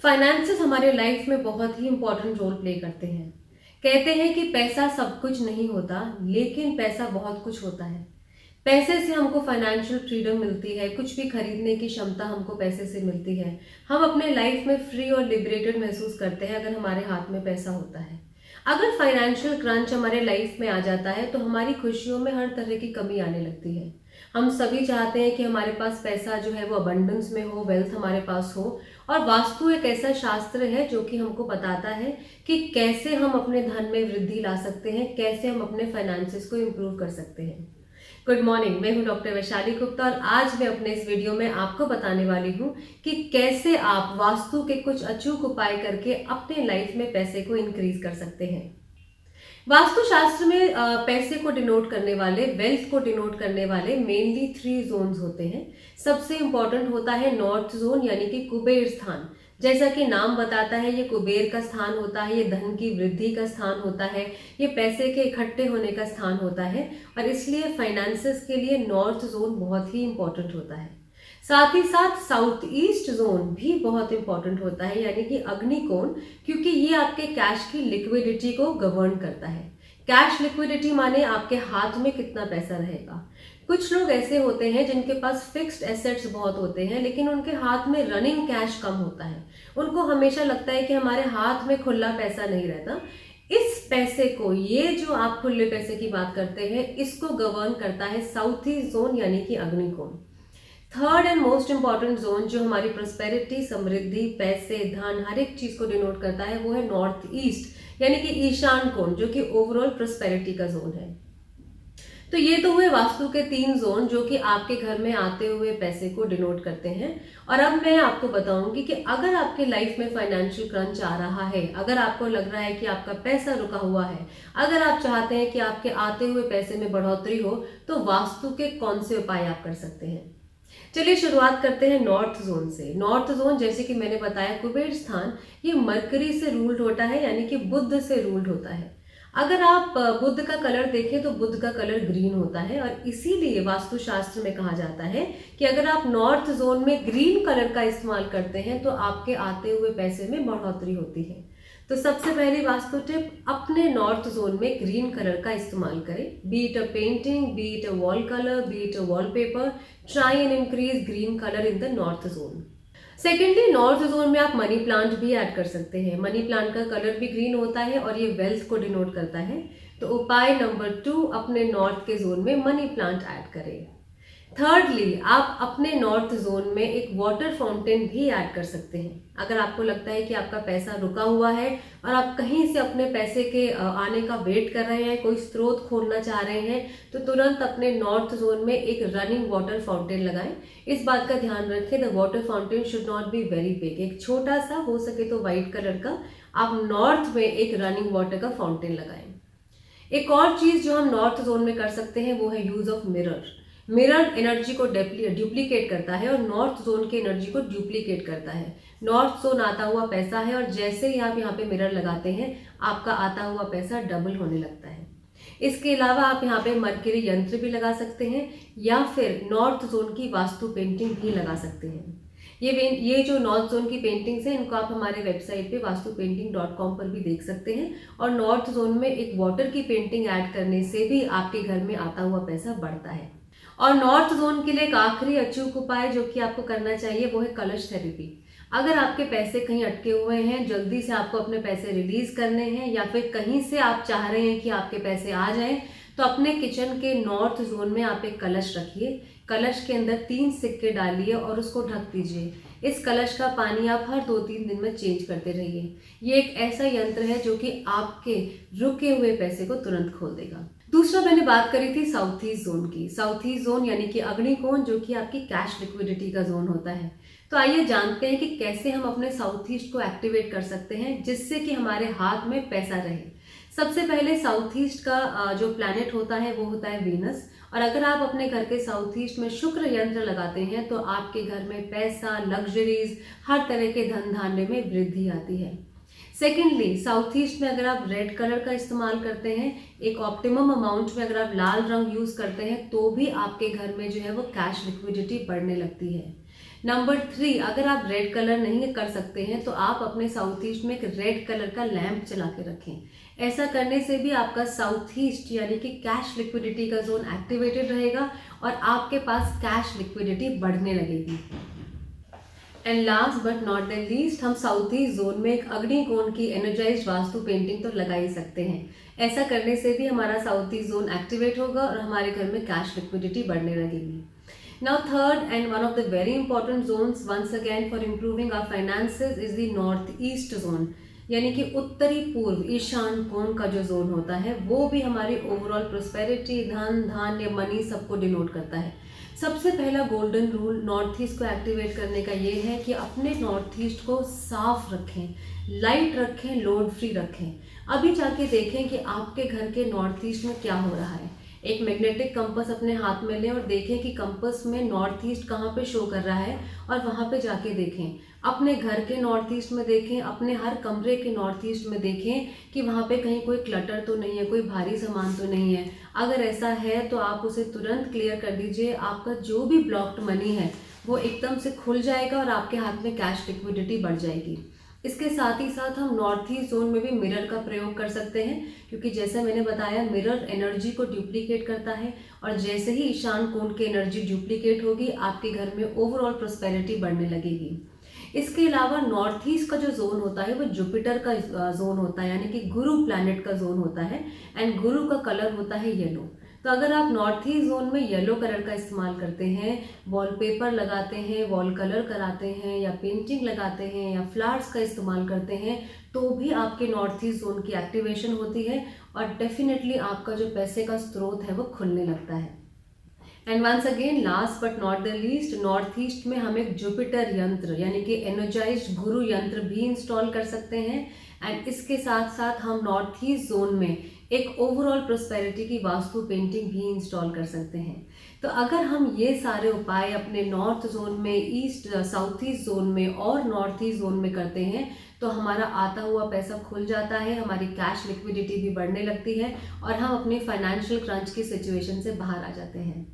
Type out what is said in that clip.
Finances हमारे life में बहुत ही इंपॉर्टेंट रोल प्ले करते हैं। कहते हैं कि पैसा सब कुछ नहीं होता, लेकिन पैसा बहुत कुछ होता है। पैसे से हमको फाइनेंशियल फ्रीडम मिलती है, कुछ भी खरीदने की क्षमता हमको पैसे से मिलती है। हम अपने लाइफ में फ्री और लिबरेटेड महसूस करते हैं अगर हमारे हाथ में पैसा होता है। अगर फाइनेंशियल क्रंच हमारे लाइफ में आ जाता है तो हमारी खुशियों में हर तरह की कमी आने लगती है। हम सभी चाहते हैं कि हमारे पास पैसा जो है वो अबंडेंस में हो, वेल्थ हमारे पास हो। और वास्तु एक ऐसा शास्त्र है जो कि हमको बताता है कि कैसे हम अपने धन में वृद्धि ला सकते हैं, कैसे हम अपने फाइनेंसेस को इम्प्रूव कर सकते हैं। गुड मॉर्निंग, मैं हूं डॉक्टर वैशाली गुप्ता और आज मैं अपने इस वीडियो में आपको बताने वाली हूं कि कैसे आप वास्तु के कुछ अचूक उपाय करके अपने लाइफ में पैसे को इंक्रीज कर सकते हैं। वास्तु शास्त्र में पैसे को डिनोट करने वाले, वेल्थ को डिनोट करने वाले मेनली 3 जोन्स होते हैं। सबसे इंपॉर्टेंट होता है नॉर्थ जोन यानी कि कुबेर स्थान। जैसा कि नाम बताता है, ये कुबेर का स्थान होता है, ये धन की वृद्धि का स्थान होता है, ये पैसे के इकट्ठे होने का स्थान होता है और इसलिए फाइनेंसेस के लिए नॉर्थ जोन बहुत ही इंपॉर्टेंट होता है। साथ ही साथ साउथ ईस्ट जोन भी बहुत इंपॉर्टेंट होता है यानी कि अग्निकोण, क्योंकि ये आपके कैश की लिक्विडिटी को गवर्न करता है। कैश लिक्विडिटी माने आपके हाथ में कितना पैसा रहेगा। कुछ लोग ऐसे होते हैं जिनके पास फिक्स्ड एसेट्स बहुत होते हैं लेकिन उनके हाथ में रनिंग कैश कम होता है। उनको हमेशा लगता है कि हमारे हाथ में खुला पैसा नहीं रहता। इस पैसे को, ये जो आप खुले पैसे की बात करते हैं, इसको गवर्न करता है साउथ ईस्ट जोन यानी कि अग्निकोण। Third and most important zone जो हमारी प्रोस्पेरिटी, समृद्धि, पैसे, धन, हर एक चीज को डिनोट करता है वो है नॉर्थ ईस्ट यानी कि ईशान कोण, जो कि ओवरऑल प्रोस्पेरिटी का जोन है। तो ये तो हुए वास्तु के 3 जोन जो कि आपके घर में आते हुए पैसे को डिनोट करते हैं। और अब मैं आपको बताऊंगी कि अगर आपके लाइफ में फाइनेंशियल क्रंच आ रहा है, अगर आपको लग रहा है कि आपका पैसा रुका हुआ है, अगर आप चाहते हैं कि आपके आते हुए पैसे में बढ़ोतरी हो, तो वास्तु के कौन से उपाय आप कर सकते हैं। चलिए शुरुआत करते हैं नॉर्थ जोन से। नॉर्थ जोन, जैसे कि मैंने बताया, कुबेर स्थान, ये मरकरी से रूल्ड होता है यानी कि बुध से रूल्ड होता है। अगर आप बुध का कलर देखें तो बुध का कलर ग्रीन होता है और इसीलिए वास्तुशास्त्र में कहा जाता है कि अगर आप नॉर्थ जोन में ग्रीन कलर का इस्तेमाल करते हैं तो आपके आते हुए पैसे में बढ़ोतरी होती है। तो सबसे पहली वास्तु टिप, अपने नॉर्थ जोन में ग्रीन कलर का इस्तेमाल करें। B it a painting, B it a wall colour, B it a wallpaper, try and increase green colour in the north zone. Secondly, north zone में आप मनी प्लांट भी add कर सकते हैं। मनी प्लांट का कलर भी green होता है और ये वेल्थ को डिनोट करता है। तो उपाय नंबर 2, अपने नॉर्थ के जोन में मनी प्लांट ऐड करें। थर्डली, आप अपने नॉर्थ जोन में एक वाटर फाउंटेन भी ऐड कर सकते हैं। अगर आपको लगता है कि आपका पैसा रुका हुआ है और आप कहीं से अपने पैसे के आने का वेट कर रहे हैं, कोई स्रोत खोलना चाह रहे हैं, तो तुरंत अपने नॉर्थ जोन में एक रनिंग वाटर फाउंटेन लगाएं। इस बात का ध्यान रखें, the water fountain should not be very big. एक छोटा सा, हो सके तो व्हाइट कलर का, आप नॉर्थ में एक रनिंग वाटर का फाउंटेन लगाएं। एक और चीज जो हम नॉर्थ जोन में कर सकते हैं वो है use of mirror. Mirror energy को डुप्लीकेट करता है और नॉर्थ जोन की एनर्जी को डुप्लीकेट करता है। नॉर्थ जोन आता हुआ पैसा है और जैसे ही आप यहाँ पे मिरर लगाते हैं, आपका आता हुआ पैसा डबल होने लगता है। इसके अलावा आप यहाँ पे मरकरी यंत्र भी लगा सकते हैं या फिर नॉर्थ जोन की वास्तु पेंटिंग भी लगा सकते हैं। ये जो नॉर्थ जोन की पेंटिंग्स हैं, इनको आप हमारे वेबसाइट पे vastupainting.com पर भी देख सकते हैं। और नॉर्थ जोन में एक वाटर की पेंटिंग ऐड करने से भी आपके घर में आता हुआ पैसा बढ़ता है। और नॉर्थ जोन के लिए एक आखिरी अचूक उपाय जो कि आपको करना चाहिए वो है कलश थेरेपी। अगर आपके पैसे कहीं अटके हुए हैं, जल्दी से आपको अपने पैसे रिलीज करने हैं या फिर कहीं से आप चाह रहे हैं कि आपके पैसे आ जाएं, तो अपने किचन के नॉर्थ जोन में आप एक कलश रखिए। कलश के अंदर 3 सिक्के डालिए और उसको ढक दीजिए। इस कलश का पानी आप हर 2-3 दिन में चेंज करते रहिए। ये एक ऐसा यंत्र है जो कि आपके रुके हुए पैसे को तुरंत खोल देगा। दूसरा, मैंने बात करी थी साउथ ईस्ट जोन की। साउथ ईस्ट जोन यानी कि अग्निकोण, जो कि आपकी कैश लिक्विडिटी का जोन होता है। तो आइए जानते हैं कि कैसे हम अपने साउथ ईस्ट को एक्टिवेट कर सकते हैं जिससे कि हमारे हाथ में पैसा रहे। सबसे पहले साउथ ईस्ट का जो प्लैनेट होता है वो होता है वीनस। और अगर आप अपने घर के साउथ ईस्ट में शुक्र यंत्र लगाते हैं तो आपके घर में पैसा, लग्जरीज, हर तरह के धन धान्य में वृद्धि आती है। सेकेंडली, साउथ ईस्ट में अगर आप रेड कलर का इस्तेमाल करते हैं, एक ऑप्टिमम अमाउंट में अगर आप लाल रंग यूज करते हैं, तो भी आपके घर में जो है वो कैश लिक्विडिटी बढ़ने लगती है। नंबर 3, अगर आप रेड कलर नहीं कर सकते हैं तो आप अपने साउथ ईस्ट में एक रेड कलर का लैंप चला के रखें। ऐसा करने से भी आपका साउथ ईस्ट यानी कि कैश लिक्विडिटी का जोन एक्टिवेटेड रहेगा और आपके पास कैश लिक्विडिटी बढ़ने लगेगी। And last but not the least, हम साउथ ईस्ट जोन में एक अग्निकोण की एनर्जाइज्ड वास्तु पेंटिंग तो लगा ही सकते हैं। ऐसा करने से भी हमारा साउथ ईस्ट जोन एक्टिवेट होगा और हमारे घर में कैश लिक्विडिटी बढ़ने लगेगी। Now third and one of the very important zones once again for improving our finances is the northeast zone, यानी कि उत्तरी पूर्व ईशान कोण का जो जोन होता है वो भी हमारी ओवरऑल प्रोस्पेरिटी, धन धान्य, मनी सबको डिनोट करता है। सबसे पहला गोल्डन रूल नॉर्थ ईस्ट को एक्टिवेट करने का ये है कि अपने नॉर्थ ईस्ट को साफ रखें, लाइट रखें, लोड फ्री रखें। अभी जाके देखें कि आपके घर के नॉर्थ ईस्ट में क्या हो रहा है। एक मैग्नेटिक कंपास अपने हाथ में लें और देखें कि कंपास में नॉर्थ ईस्ट कहाँ पे शो कर रहा है और वहाँ पे जाके देखें। अपने घर के नॉर्थ ईस्ट में देखें, अपने हर कमरे के नॉर्थ ईस्ट में देखें कि वहाँ पे कहीं कोई क्लटर तो नहीं है, कोई भारी सामान तो नहीं है। अगर ऐसा है तो आप उसे तुरंत क्लियर कर दीजिए। आपका जो भी ब्लॉक्ड मनी है वो एकदम से खुल जाएगा और आपके हाथ में कैश लिक्विडिटी बढ़ जाएगी। इसके साथ ही साथ हम नॉर्थ ईस्ट जोन में भी मिरर का प्रयोग कर सकते हैं, क्योंकि जैसे मैंने बताया मिरर एनर्जी को डुप्लीकेट करता है और जैसे ही ईशान कोण की एनर्जी डुप्लीकेट होगी आपके घर में ओवरऑल प्रोस्पेरिटी बढ़ने लगेगी। इसके अलावा नॉर्थ ईस्ट का जो जोन होता है वो जुपिटर का जोन होता है, यानी कि गुरु प्लैनेट का जोन होता है एंड गुरु का कलर होता है येलो। तो अगर आप नॉर्थ ईस्ट जोन में येलो कलर का इस्तेमाल करते हैं, वॉलपेपर लगाते हैं, वॉल कलर कराते हैं या पेंटिंग लगाते हैं या फ्लावर्स का इस्तेमाल करते हैं तो भी आपके नॉर्थ ईस्ट जोन की एक्टिवेशन होती है और डेफिनेटली आपका जो पैसे का स्रोत है वो खुलने लगता है। And once again last but not the least, north east में हम एक जुपिटर यंत्र यानी कि एनर्जाइज्ड गुरु यंत्र भी इंस्टॉल कर सकते हैं एंड इसके साथ साथ हम नॉर्थ ईस्ट जोन में एक ओवरऑल प्रोस्पेरिटी की वास्तु पेंटिंग भी इंस्टॉल कर सकते हैं। तो अगर हम ये सारे उपाय अपने नॉर्थ जोन में, ईस्ट साउथ ईस्ट जोन में और नॉर्थ ईस्ट जोन में करते हैं तो हमारा आता हुआ पैसा खुल जाता है, हमारी कैश लिक्विडिटी भी बढ़ने लगती है और हम अपने फाइनेंशियल क्रंच की सिचुएशन से बाहर आ जाते हैं।